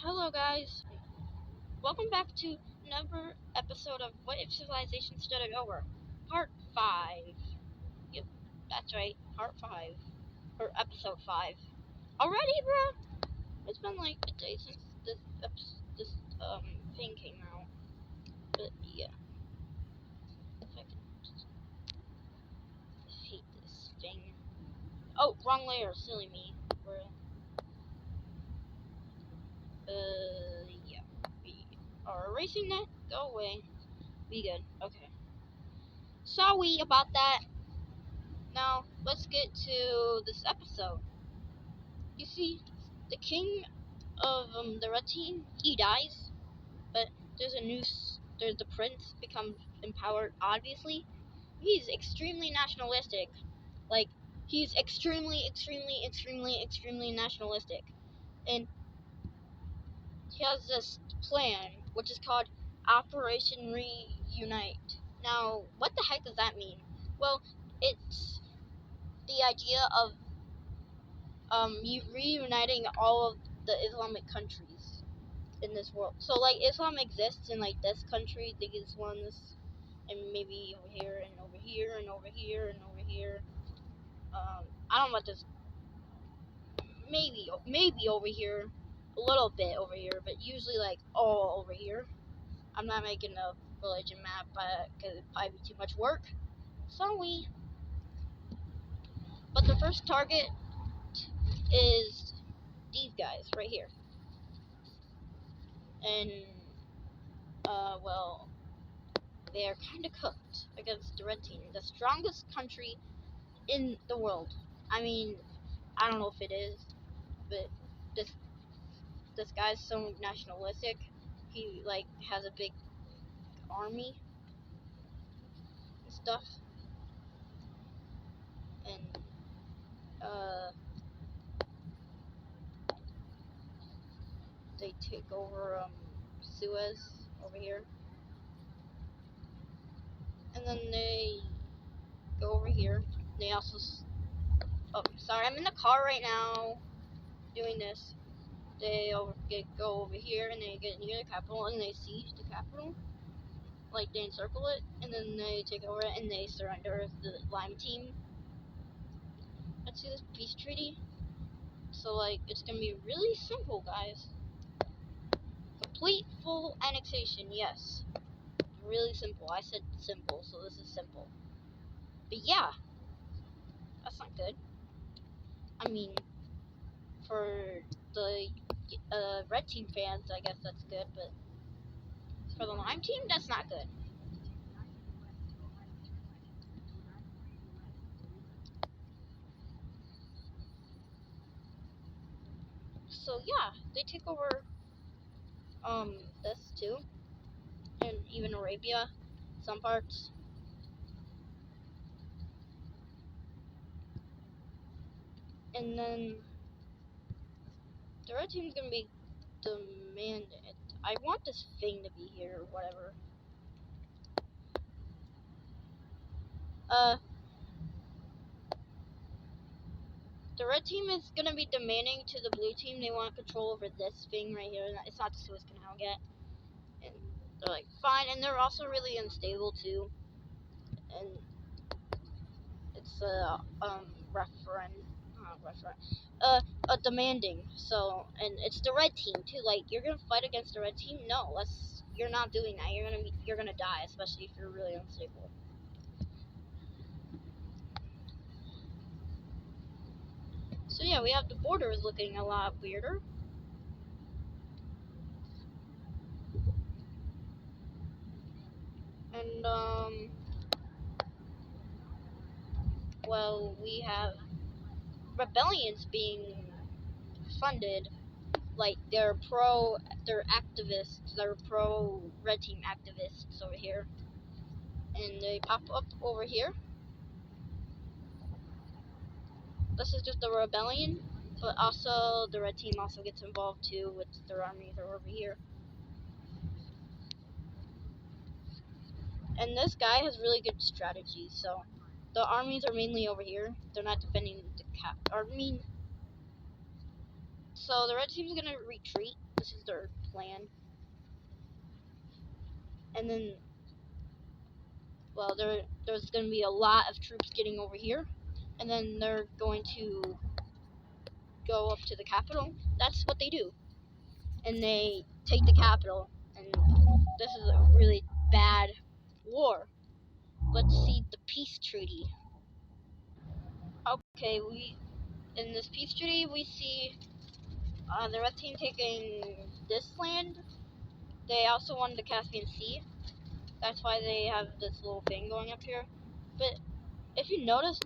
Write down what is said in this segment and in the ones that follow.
Hello, guys. Welcome back to another episode of What If Civilization Started Over? Part 5. Yep, that's right, Part 5. Or Episode 5. Already, bro? It's been like a day since this thing came out. But yeah. If I can just hate this thing. Oh, wrong layer, silly me. Yeah. We are erasing that. Go away. Be good. Okay. Sorry about that. Now, let's get to this episode. You see, the king of the red team, he dies, but there's the prince becomes empowered, obviously. He's extremely nationalistic. Like, he's extremely nationalistic. And he has this plan, which is called Operation Reunite. Now, what the heck does that mean? Well, it's the idea of reuniting all of the Islamic countries in this world. So like Islam exists in like this country, these ones, and maybe over here and over here and over here and over here. I don't know what this. Maybe over here, a little bit over here, but usually like all over here. I'm not making a religion map, because it'd probably be too much work. Sorry. But the first target is these guys right here, and well, they are kind of cooked against the red team, the strongest country in the world. I mean, I don't know if it is, but this this guy's so nationalistic. He like has a big army and stuff, and they take over Suez over here, and then they go over here. They also oh, sorry, I'm in the car right now doing this. They go over here and they get near the capital and they siege the capital. Like they encircle it and then they take over it and they surrender the Lime team. Let's see this peace treaty. So like it's gonna be really simple, guys. Complete full annexation, yes. Really simple. I said simple, so this is simple. But yeah, that's not good. I mean, for the red team fans, I guess that's good, but for the Lime team, that's not good. So yeah, they take over this too, and even Arabia, some parts. And then the red team's gonna be demanded. I want this thing to be here or whatever. Uh, the red team is gonna be demanding to the blue team they want control over this thing right here. It's not the Suez Canal yet. And they're like, fine. And they're also really unstable too. And it's demanding. So, and it's the red team too. Like, you're gonna fight against the red team? No, you're not doing that. You're gonna die, especially if you're really unstable. So yeah, we have the borders looking a lot weirder. And well, we have rebellions being funded. Like they're activists, they're pro red team activists over here, and they pop up over here. This is just a rebellion, but also the red team also gets involved too with their armies are over here. And this guy has really good strategy, so the armies are mainly over here. They're not defending the cap. I mean, So the red team's gonna retreat. This is their plan. And then, well, there's gonna be a lot of troops getting over here. And then they're going to go up to the capital. That's what they do. And they take the capital. And this is a really bad war. Let's see the peace treaty. Okay, in this peace treaty we see the red team taking this land. They also wanted the Caspian Sea. That's why they have this little thing going up here. But if you notice,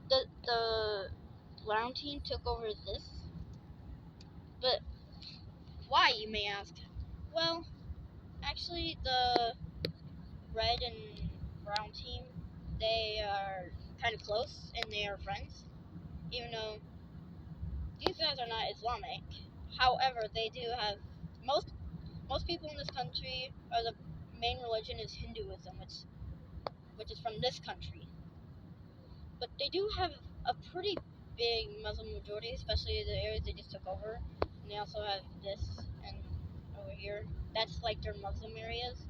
the brown team took over this. But why, you may ask? Well, actually, the red and brown team, they are kind of close and they are friends, even though these guys are not Islamic. However, they do have most people in this country, or the main religion is Hinduism, which is from this country. But they do have a pretty big Muslim majority, especially the areas they just took over. And they also have this and over here. That's like their Muslim areas.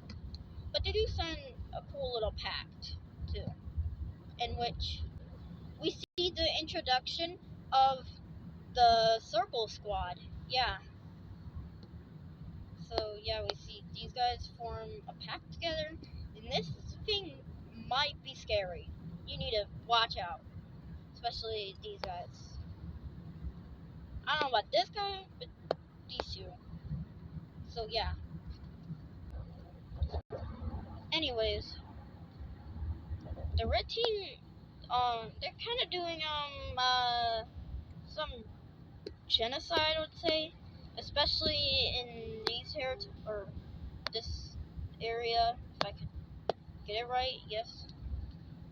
But they do sign a cool little pact too, in which we see the introduction of the Circle Squad. Yeah. So yeah, we see these guys form a pact together, and this thing might be scary. You need to watch out, especially these guys. I don't know about this guy, but these two. So yeah. Anyways, the red team, they're kind of doing some genocide, I would say, especially in these territories or this area. If I could get it right, yes.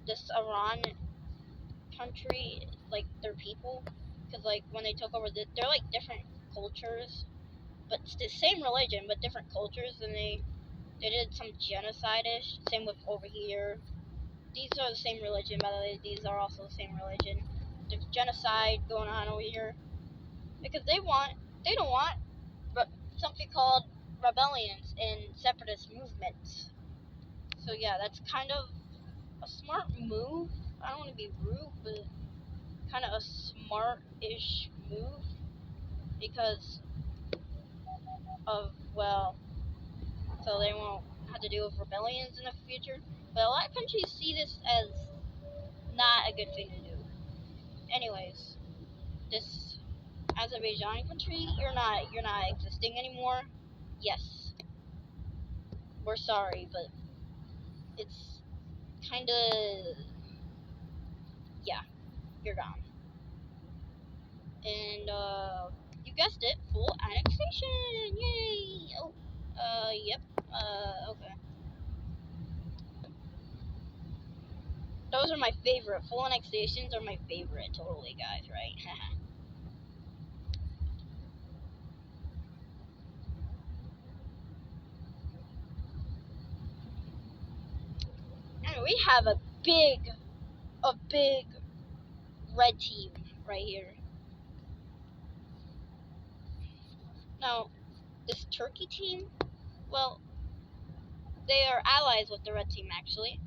This Iran country, like their people, because like when they took over, they're like different cultures, but it's the same religion, but different cultures, and they did some genocide-ish. Same with over here. These are the same religion, by the way. These are also the same religion. There's genocide going on over here because they don't want something called rebellions and separatist movements. So yeah, that's kind of a smart move. I don't want to be rude, but kind of a smart-ish move because of, well, so they won't have to deal with rebellions in the future. But a lot of countries see this as not a good thing to do. Anyways, this Azerbaijan country, you're not existing anymore. Yes, we're sorry, but it's kind of, yeah, you're gone. And you guessed it, full annexation. Yay! Oh, yep. Okay. Those are my favorite. Full annexations are my favorite, totally, guys, right? And we have a big red team right here. Now, this Turkey team, well, they are allies with the red team, actually.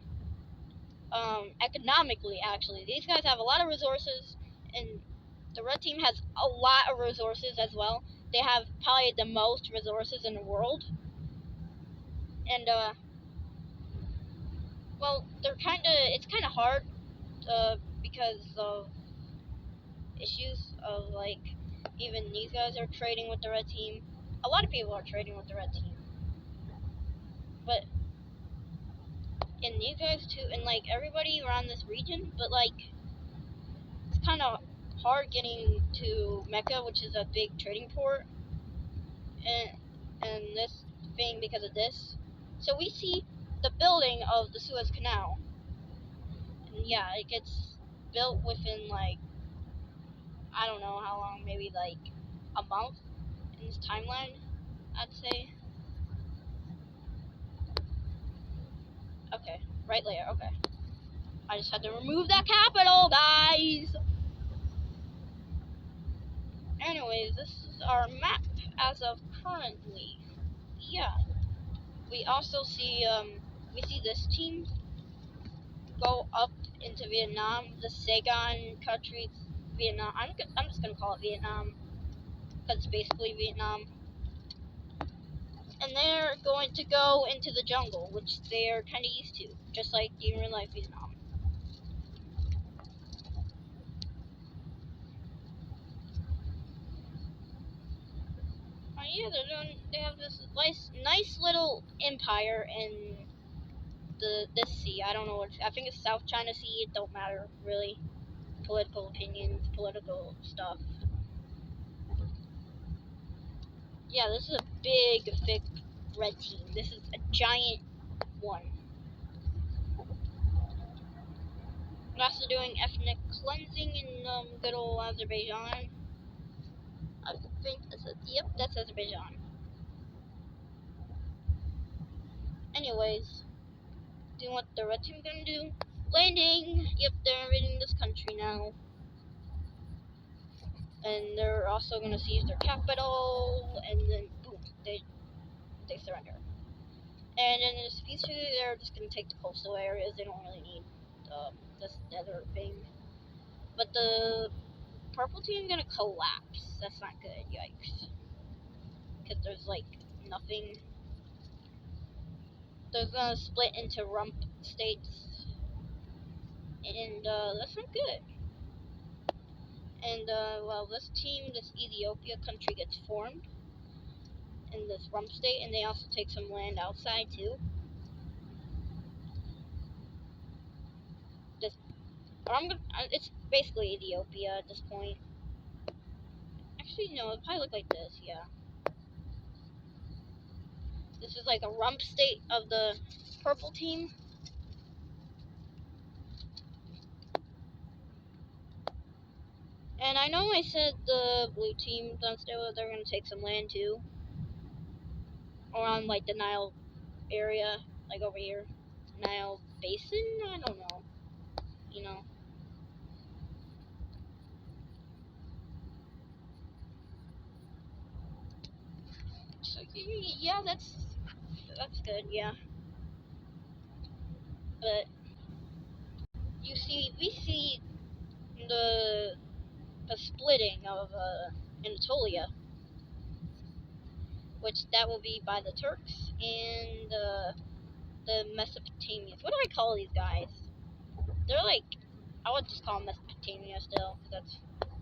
Economically, actually. These guys have a lot of resources, and the red team has a lot of resources as well. They have probably the most resources in the world. And, well, it's kind of hard, because of issues of, like, even these guys are trading with the red team. A lot of people are trading with the red team. But, and these guys too, and, like, everybody around this region, but, like, it's kind of hard getting to Mecca, which is a big trading port, and this thing because of this. So we see the building of the Suez Canal, and yeah, it gets built within, like, I don't know how long, maybe like a month in this timeline, I'd say. Okay, right layer, okay. I just had to remove that capital, guys! Anyways, this is our map as of currently. Yeah. We also see we see this team go up into Vietnam, the Saigon country, Vietnam. I'm just gonna call it Vietnam because it's basically Vietnam. And they're going to go into the jungle, which they're kind of used to, just like in real life Vietnam. Yeah, they have this nice little empire in this sea. I don't know what, I think it's South China Sea. It don't matter really. Political opinions, political stuff. Yeah, this is a big, thick red team. This is a giant one. We're also doing ethnic cleansing in good old Azerbaijan. I think yep, that's Azerbaijan. Anyways, doing what the red team's gonna do. Landing! Yep, they're invading this country now. And they're also gonna seize their capital, and then boom, they surrender. And in this future, they're just gonna take the coastal areas. They don't really need this desert thing. But the purple team's gonna collapse. That's not good. Yikes. Because there's like nothing. They're gonna split into rump states, and that's not good. And well, this team, this Ethiopia country, gets formed in this rump state, and they also take some land outside too. This, it's basically Ethiopia at this point. Actually, no, it probably look like this. Yeah, this is like a rump state of the purple team. And I know I said the blue team downstairs, they're gonna take some land too, around like the Nile area, like over here, Nile Basin. I don't know, you know. So yeah, that's good. Yeah, but you see, we see the splitting of Anatolia, which that will be by the Turks and the Mesopotamians. What do I call these guys? They're like, I would just call them Mesopotamia still, because that's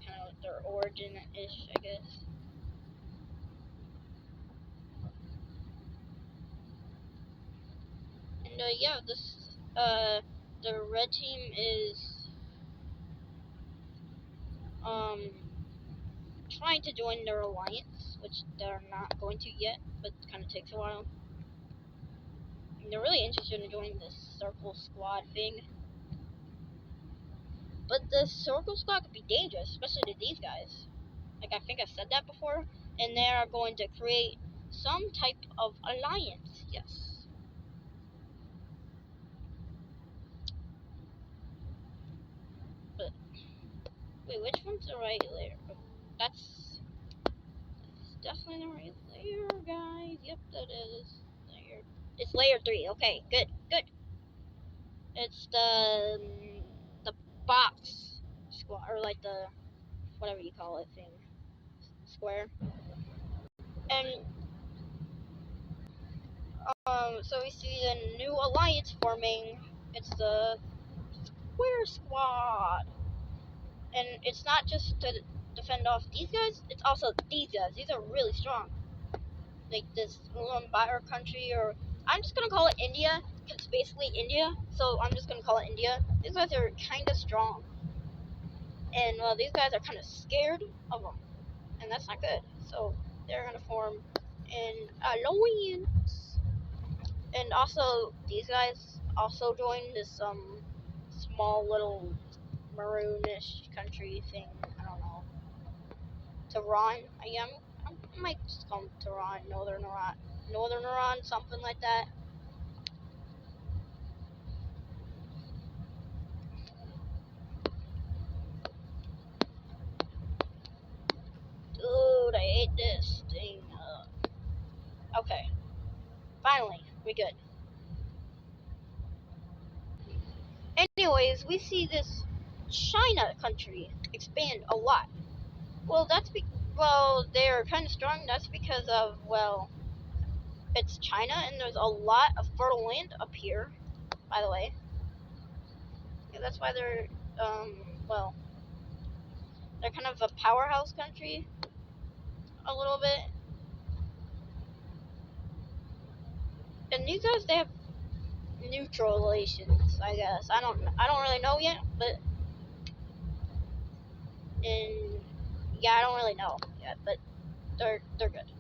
kind of their origin-ish, I guess. And yeah, the red team is trying to join their alliance, which they're not going to yet, but it kind of takes a while. And they're really interested in joining this circle squad thing. But the circle squad could be dangerous, especially to these guys. Like, I think I said that before. And they are going to create some type of alliance, yes. But, wait, which one's the right layer? That's definitely the right layer, guys. Yep, that is layer. It's layer 3. Okay, good, good. It's the box square, or like the whatever you call it thing, square. And so we see the new alliance forming. It's the Square Squad, and it's not just to defend off these guys. It's also these guys. These are really strong. Like this Mumbai country, or I'm just gonna call it India. It's basically India, so I'm just gonna call it India. These guys are kind of strong. And well, these guys are kind of scared of them, and that's not good. So they're gonna form an alliance, and also these guys also joined this small little maroonish country thing. I don't know, Tehran. I might just call them Tehran, Northern Iran, something like that. Dude, I hate we good. Anyways, we see this China country expand a lot. Well, they're kind of strong. That's because of, well, it's China and there's a lot of fertile land up here, by the way. Yeah, that's why they're, well, they're kind of a powerhouse country, a little bit. And these guys, they have neutral relations, I guess. I don't really know yet, but, and, yeah, I don't really know yet, but they're good.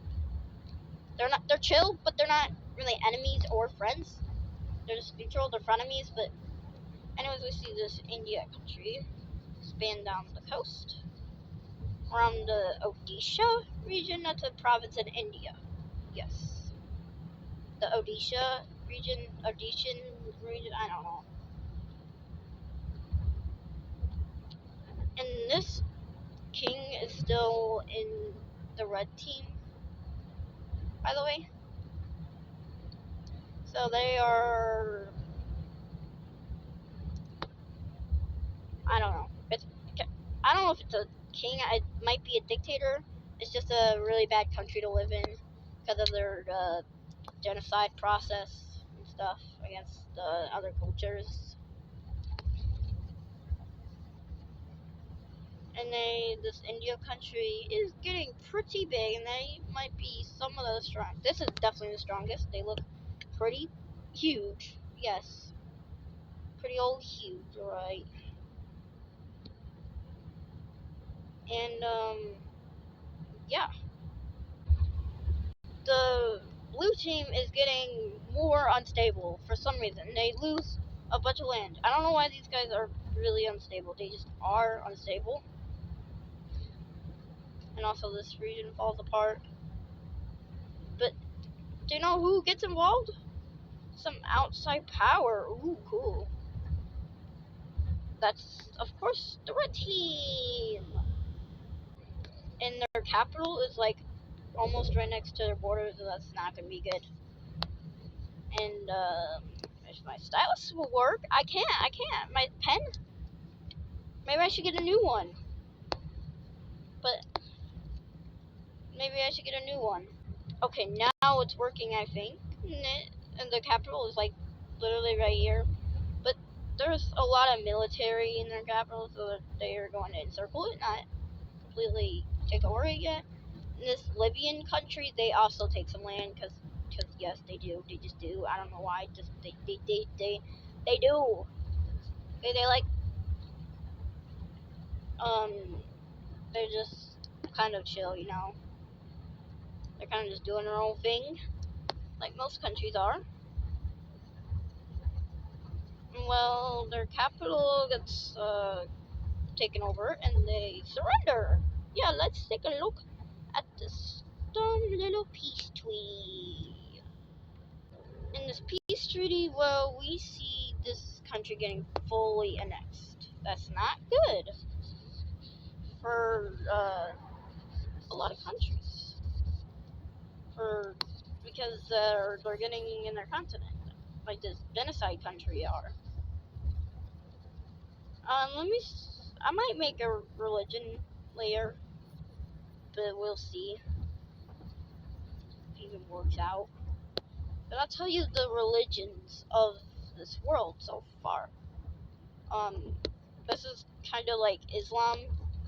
They're chill, but they're not really enemies or friends. They're just neutral, they're frenemies, but anyways, we see this India country span down the coast. From the Odisha region, that's a province in India. Yes. The Odishan region, I don't know. And this king is still in the red team, by the way. So they are, I don't know. I don't know if it's a king. It might be a dictator. It's just a really bad country to live in because of their genocide process and stuff against other cultures. And this India country is getting pretty big, and they might be some of the strong. This is definitely the strongest. They look pretty huge. Yes, pretty old huge, right? And yeah, the blue team is getting more unstable for some reason. They lose a bunch of land. I don't know why these guys are really unstable. They just are unstable. And also this region falls apart. But do you know who gets involved? Some outside power. Ooh, cool. That's, of course, the red team. And their capital is like almost right next to their border, so that's not gonna be good. And if my stylus will work, I can't. My pen. Maybe I should get a new one. But maybe I should get a new one. Okay, now it's working, I think. And the capital is like literally right here. But there's a lot of military in their capital, so they are going to encircle it, not completely take over it yet. In this Libyan country, they also take some land, because yes, they do. They just do. I don't know why. Just they do. They like they're just kind of chill, you know. They're kind of just doing their own thing, like most countries are. Well, their capital gets taken over, and they surrender. Yeah, let's take a look at this dumb little peace treaty. In this peace treaty, well, we see this country getting fully annexed. That's not good for a lot of countries, because they're getting in their continent, like this genocide country are. I might make a religion layer, but we'll see if it even works out. But I'll tell you the religions of this world so far. This is kind of like Islam,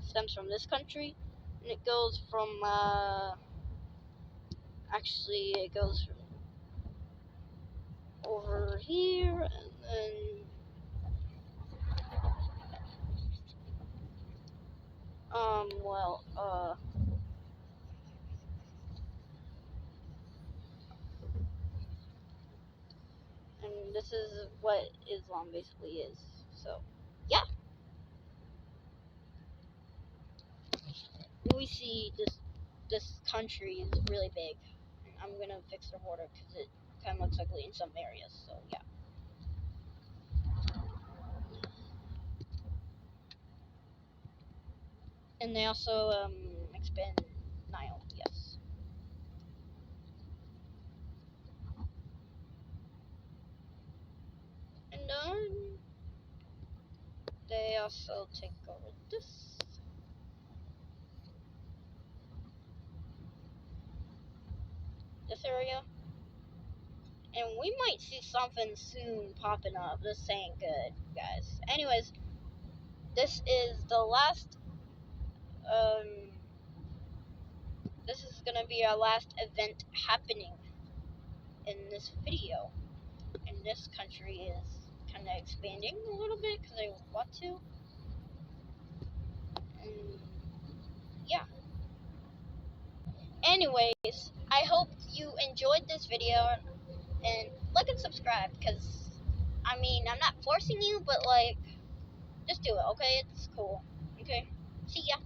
stems from this country, and it goes from, actually, it goes from over here, and then, well, and this is what Islam basically is, so, yeah. We see this country is really big. I'm gonna fix the border because it kind of looks ugly in some areas. So yeah. And they also expand Nile. Yes. also take over this. This area. And we might see something soon popping up. This ain't good, guys. Anyways, this is the last, this is gonna be our last event happening in this video. And this country is kind of expanding a little bit because I want to. And yeah. Anyways, I hope you enjoyed this video and like and subscribe because, I mean, I'm not forcing you, but like, just do it, okay? It's cool. Okay? See ya.